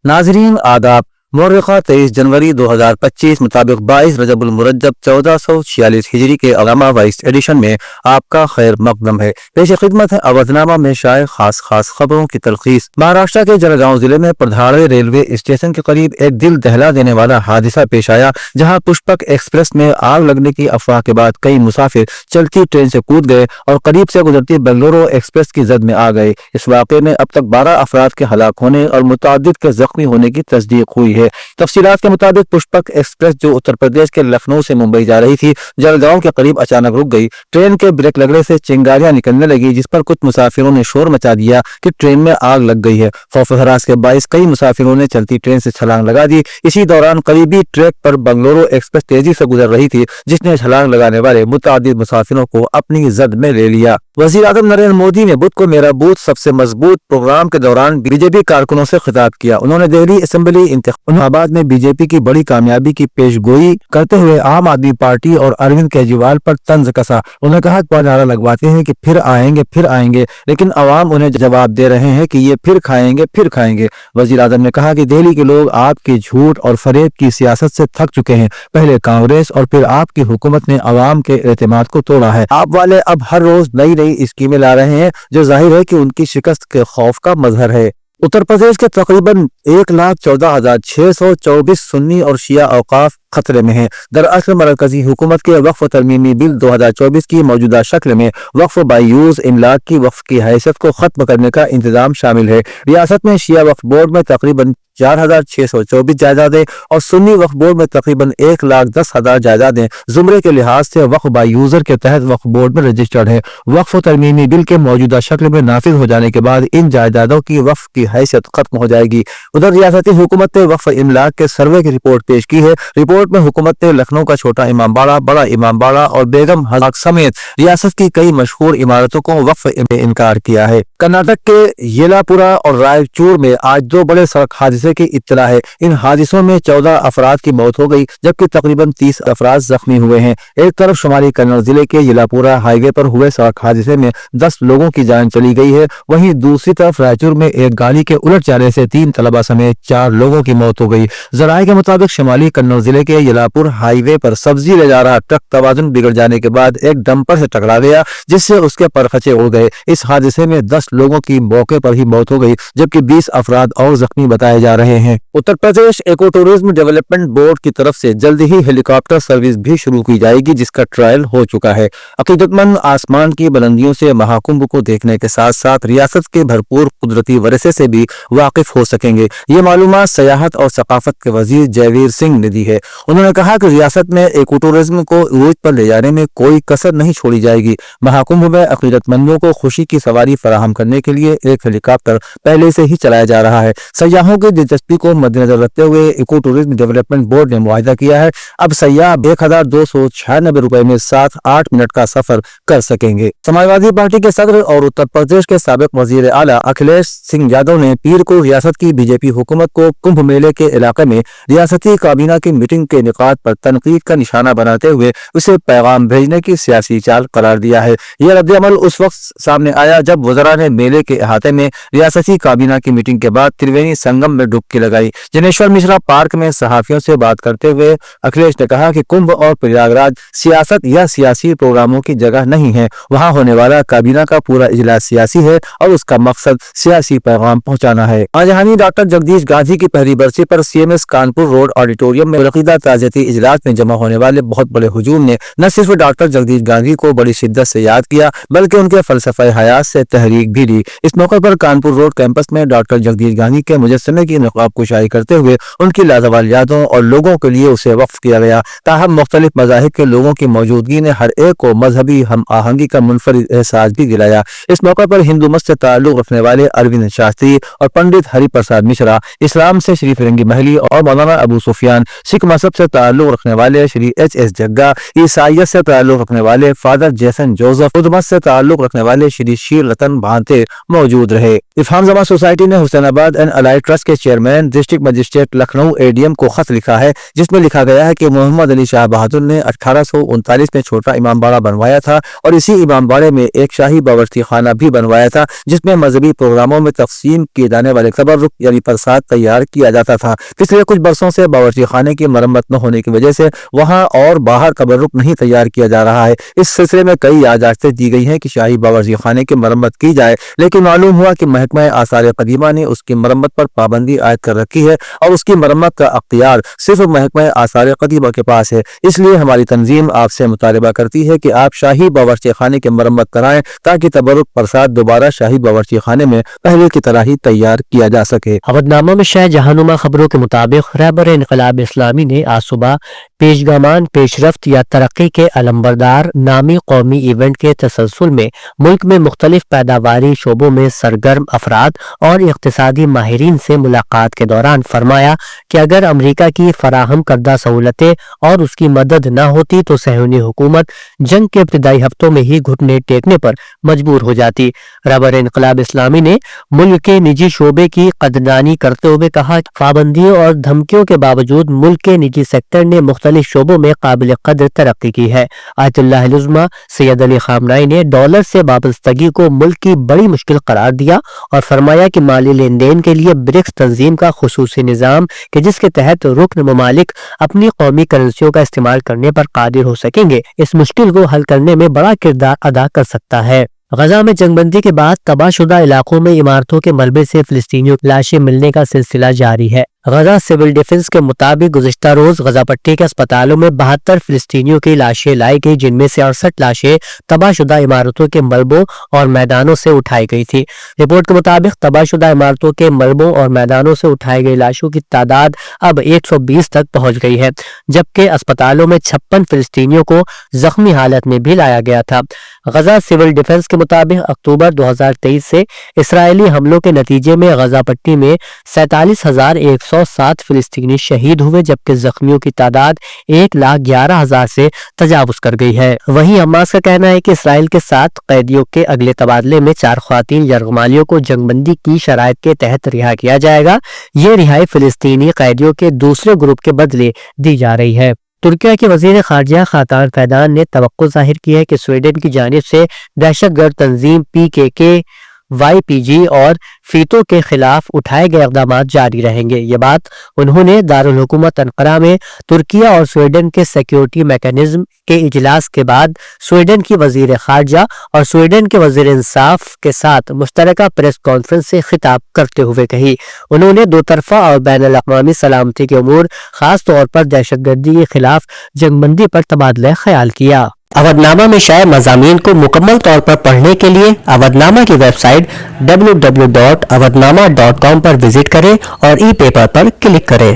नाजरीन आदाब। मौर्रिखा 23 जनवरी 2025 मुताबिक 22 रजब उल मुरज्जब 1446 हिजरी के अलामा वाइस एडिशन में आपका खैर मकदम है। पेश खिदमत है अवधनामा में शाये खास खबरों की तलखीस। महाराष्ट्र के जलगांव जिले में प्रधाड़े रेलवे स्टेशन के करीब एक दिल दहला देने वाला हादसा पेश आया, जहां पुष्पक एक्सप्रेस में आग लगने की अफवाह के बाद कई मुसाफिर चलती ट्रेन से कूद गए और करीब से गुजरती बेंगलुरु एक्सप्रेस की जद में आ गए। इस वाक़े में अब तक 12 अफराद के हलाक होने और मुतअद्दिद के जख्मी होने की तस्दीक हुई है। तफसीलात के मुताबिक पुष्पक एक्सप्रेस जो उत्तर प्रदेश के लखनऊ से मुंबई जा रही थी, जलगांव के करीब अचानक रुक गई। ट्रेन के ब्रेक लगने से चिंगारियां निकलने लगी, जिस पर कुछ मुसाफिरों ने शोर मचा दिया कि ट्रेन में आग लग गई है। खौफ हरास के बाइस कई मुसाफिरों ने चलती ट्रेन से छलांग लगा दी। इसी दौरान करीबी ट्रैक पर बेंगलुरु एक्सप्रेस तेजी से गुजर रही थी, जिसने छलांग लगाने वाले मुतअद्दिद मुसाफिरों को अपनी जद में ले लिया। वज़ीर आज़म नरेंद्र मोदी ने बुध को मेरा बूथ सबसे मजबूत प्रोग्राम के दौरान बीजेपी कारकुनों से खिताब किया। उन्होंने दिल्ली असेंबली इंतखाबात में बीजेपी की बड़ी कामयाबी की पेशगोई करते हुए आम आदमी पार्टी और अरविंद केजरीवाल पर तंज कसा। उन्होंने कहा कि नारा लगवाते हैं कि फिर आएंगे, लेकिन अवाम उन्हें जवाब दे रहे हैं कि ये फिर खाएंगे। वज़ीर आज़म ने कहा कि दिल्ली के लोग आपकी झूठ और फरेब की सियासत से थक चुके हैं। पहले कांग्रेस और फिर आपकी हुकूमत ने अवाम के एतमाद को तोड़ा है। आप वाले अब हर रोज नई स्कीमें ला रहे हैं, जो जाहिर है कि उनकी शिकस्त के खौफ का मजहर है। उत्तर प्रदेश के तकरीबन 1,14,624 सुन्नी और शिया औकाफ खतरे में हैं। दरअसल मरकजी हुकूमत के वक्फ तरमीमी बिल 2024 की मौजूदा शक्ल में वक्फ बायूज इमलाक की वक्फ की हैसियत को खत्म करने का इंतजाम शामिल है। रियासत में शिया वक्फ बोर्ड में तकरीबन 4,624 जायदादें और सुन्नी वक्फ बोर्ड में तकरीबन 1,10,000 जायदादें जुमरे के लिहाज से वक्फ बायूजर के तहत वक्फ बोर्ड में रजिस्टर्ड है। वक्फ तरमीमी बिल के मौजूदा शक्ल में नाफिज हो जाने के बाद इन जायदादों की वक्फ की हैसियत खत्म हो जाएगी। उधर रियासती हुकूमत ने वक्फ इमलाक के सर्वे की रिपोर्ट पेश की है। रिपोर्ट में हुकूमत ने लखनऊ का छोटा इमाम बाड़ा, बड़ा इमाम बाड़ा और बेगम हज़ाक समेत रियासत की कई मशहूर इमारतों को वक्फ में इनकार किया है। कर्नाटक के येलापुरा और रायचूर में आज दो बड़े सड़क हादसे की इत्तला है। इन हादसों में 14 अफराद की मौत हो गई, जबकि तकरीबन 30 अफराद जख्मी हुए हैं। एक तरफ शुमाली कन्नौज जिले के येलापुरा हाईवे पर हुए सड़क हादसे में 10 लोगों की जान चली गई है। वहीं दूसरी तरफ रायचूर में एक गाड़ी के उलट जाने से 3 तलबा समेत 4 लोगों की मौत हो गई। जराये के मुताबिक शुमाली कन्नौज जिले के येलापुर हाईवे पर सब्जी ले जा रहा ट्रक तवाजुन बिगड़ जाने के बाद एक डंपर से टकरा गया, जिससे उसके परखचे उड़ गए। इस हादसे में 10 लोगों की मौके पर ही मौत हो गई, जबकि 20 अफराद और जख्मी बताए जा रहे हैं। Uttar Pradesh eco tourism development board की तरफ से जल्द ही हेलीकॉप्टर सर्विस भी शुरू की जाएगी, जिसका ट्रायल हो चुका है। अकीदतमंद आसमान की बुलंदियों से महाकुंभ को देखने के साथ साथ रियासत के भरपूर कुदरती वरसे से भी वाकिफ हो सकेंगे। ये मालूमात सयाहत और सकाफत के वजीर जयवीर सिंह ने दी है। उन्होंने कहा कि रियासत में इको टूरिज्म को उरूज पर ले जाने में कोई कसर नहीं छोड़ी जाएगी। महाकुंभ में अकीदतमंदों को खुशी की सवारी फराहम करने के लिए एक हेलीकॉप्टर पहले से ही चलाया जा रहा है। सयाहों की दिलचस्पी को मद्देनजर रखते हुए इको टूरिज्म डेवलपमेंट बोर्ड ने मुआहिदा किया है। अब सयाह 1,296 रुपए में 7-8 मिनट का सफर कर सकेंगे। समाजवादी पार्टी के सदर और उत्तर प्रदेश के साबिक वजीर आला अखिलेश सिंह यादव ने पीर को रियासत की बीजेपी हुकूमत को कुंभ मेले के इलाके में रियासती काबीना की मीटिंग के इनेकाद पर तनकीद का निशाना बनाते हुए उसे पैगाम भेजने की सियासी चाल करार दिया है। यह रद्द-ए-अमल उस वक्त सामने आया जब वज़रा ने मेले के अहाते में रियासती काबीना की मीटिंग के बाद त्रिवेणी संगम में डुबकी लगाई। जनेश्वर मिश्रा पार्क में सहाफियों से बात करते हुए अखिलेश ने कहा कि कुंभ और प्रयागराज सियासत या सियासी प्रोग्रामों की जगह नहीं है। वहां होने वाला काबीना का पूरा इजलास सियासी है और उसका मकसद सियासी पैगाम पहुंचाना है। आजहानी डॉक्टर जगदीश गांधी की पहली बरसी पर CMS कानपुर रोड ऑडिटोरियम में मुनक़िदा ताज़ियती इजलास में जमा होने वाले बहुत बड़े हुजूम ने न सिर्फ डॉक्टर जगदीश गांधी को बड़ी शिद्दत से याद किया, बल्कि उनके फलसफे हयात से तहरीक भी दी। इस मौके पर कानपुर रोड कैंपस में डॉक्टर जगदीश गांधी के मुजस्समे की नक़ाब कुशाई करते हुए उनकी लाजवाल यादों और लोगों के लिए उसे वक्फ किया गया। ताहम मुख्तलिफ मज़ाहिब के लोगों की मौजूदगी ने हर एक को मजहबी हम आहंगी का मुनफरिद एहसास भी दिलाया। इस मौके पर हिंदू मत से ताल्लुक रखने वाले अरविंद शास्त्री और पंडित हरि प्रसाद मिश्रा, इस्लाम से शरीफ रंगी महली और मौलाना अबू सुफियान, सिख मजहब مذہب سے تعلق رکھنے والے شری ایچ ایس جگا، عیسائیت سے تعلق رکھنے والے فادر جیسن جوزف، خدمت سے تعلق رکھنے والے شری شیر رتن بھانتے موجود رہے۔ افہام زمان سوسائٹی نے حسین آباد اینڈ الائڈ ٹرسٹ کے چیئرمین ڈسٹرکٹ مجسٹریٹ لکھنؤ اے ڈی ایم کو خط لکھا ہے، جس میں لکھا گیا ہے کہ محمد علی شاہ بہادر نے 1839 میں چھوٹا امام باڑہ بنوایا تھا اور اسی امام باڑے میں ایک شاہی باورچی خانہ بھی بنوایا تھا، جس میں مذہبی پروگراموں میں تقسیم کیے جانے والے تبرک یعنی پرساد تیار کیا جاتا تھا۔ پچھلے کچھ برسوں سے باورچی خانے کی مرمت نہ ہونے کی وجہ سے وہاں اور باہر تبرک نہیں تیار کیا جا رہا ہے۔ اس سلسلے میں کئی اجازتیں دی گئی ہیں کہ شاہی باورچی خانے کی مرمت کی جائے، لیکن معلوم ہوا کہ محکمہ آثار قدیمہ نے اس کی مرمت پر پابندی عائد کر رکھی ہے اور اس کی مرمت کا اختیار صرف محکمہ آثار قدیمہ کے پاس ہے۔ اس لیے ہماری تنظیم آپ سے مطالبہ کرتی ہے کہ آپ شاہی باورچی خانے کی مرمت کرائیں تاکہ تبرک پرساد دوبارہ شاہی باورچی خانے میں پہلے کی طرح ہی تیار کیا جا سکے۔ اودنامہ میں شائع جہانما خبروں کے مطابق رہبر انقلاب اسلامی نے آج صبح پیشگامان پیشرفت یا ترقی کے علمبردار نامی قومی ایونٹ کے تسلسل میں ملک میں مختلف پیداواری شعبوں میں سرگرم افراد اور اقتصادی ماہرین سے ملاقات کے دوران فرمایا کہ اگر امریکہ کی فراہم کردہ سہولتیں اور اس کی مدد نہ ہوتی تو صہیونی حکومت جنگ کے ابتدائی ہفتوں میں ہی گھٹنے ٹیکنے پر مجبور ہو جاتی۔ رہبر انقلاب اسلامی نے ملک کے نجی شعبے کی قدردانی کرتے ہوئے کہا کہ پابندیوں اور دھمکیوں کے باوجود ملک کے نجی سیکٹر نے مختلف شعبوں میں قابل قدر ترقی کی ہے۔ آیت اللہ العظمہ سید علی خامنہئی نے ڈالر سے وابستگی کو ملک کی بڑی مشکل قرار دیا اور فرمایا کہ مالی لین دین کے لیے برکس تنظیم کا خصوصی نظام کہ جس کے تحت رکن ممالک اپنی قومی کرنسیوں کا استعمال کرنے پر قادر ہو سکیں گے، اس مشکل کو حل کرنے میں بڑا کردار ادا کر سکتا ہے۔ غزہ میں جنگ بندی کے بعد تباہ شدہ علاقوں میں عمارتوں کے ملبے سے فلسطینیوں کی لاشیں ملنے کا سلسلہ جاری ہے۔ غزہ سول ڈیفنس کے مطابق گزشتہ روز غزہ پٹی کے اسپتالوں میں 72 فلسطینیوں کی لاشیں لائی گئی، جن میں سے 68 لاشیں تباہ شدہ عمارتوں کے ملبوں اور میدانوں سے اٹھائی گئی تھی۔ رپورٹ کے مطابق تباہ شدہ عمارتوں کے ملبوں اور میدانوں سے اٹھائی گئی لاشوں کی تعداد اب 120 تک پہنچ گئی ہے، جبکہ اسپتالوں میں 56 فلسطینیوں کو زخمی حالت میں بھی لایا گیا تھا۔ غزہ سول ڈیفنس کے مطابق اکتوبر 2023 سے اسرائیلی حملوں کے نتیجے میں غزہ پٹی میں 47,107 فلسطینی شہید ہوئے، جبکہ زخمیوں کی تعداد 1,11,000 سے تجاوز کر گئی ہے۔ وہیں حماس کا کہنا ہے کہ اسرائیل کے ساتھ قیدیوں کے اگلے تبادلے میں 4 خواتین یرغمالیوں کو جنگ بندی کی شرائط کے تحت رہا کیا جائے گا۔ یہ رہائی فلسطینی قیدیوں کے دوسرے گروپ کے بدلے دی جا رہی ہے۔ ترکیہ کے وزیر خارجہ خاقان فیدان نے توقع ظاہر کی ہے کہ سویڈن کی جانب سے دہشت گرد تنظیم PKK، YPG اور فیتو کے خلاف اٹھائے گئے اقدامات جاری رہیں گے۔ یہ بات انہوں نے دارالحکومت انقرہ میں ترکیہ اور سویڈن کے سیکیورٹی میکانزم کے اجلاس کے بعد سویڈن کی وزیر خارجہ اور سویڈن کے وزیر انصاف کے ساتھ مشترکہ پریس کانفرنس سے خطاب کرتے ہوئے کہی۔ انہوں نے دو طرفہ اور بین الاقوامی سلامتی کے امور، خاص طور پر دہشت گردی کے خلاف جنگ بندی پر تبادلہ خیال کیا۔ اودنامہ میں شائع مضامین کو مکمل طور پر پڑھنے کے لیے اودنامہ کی ویب سائٹ www.awadnama.com پر وزٹ کریں اور ای پیپر پر کلک کریں۔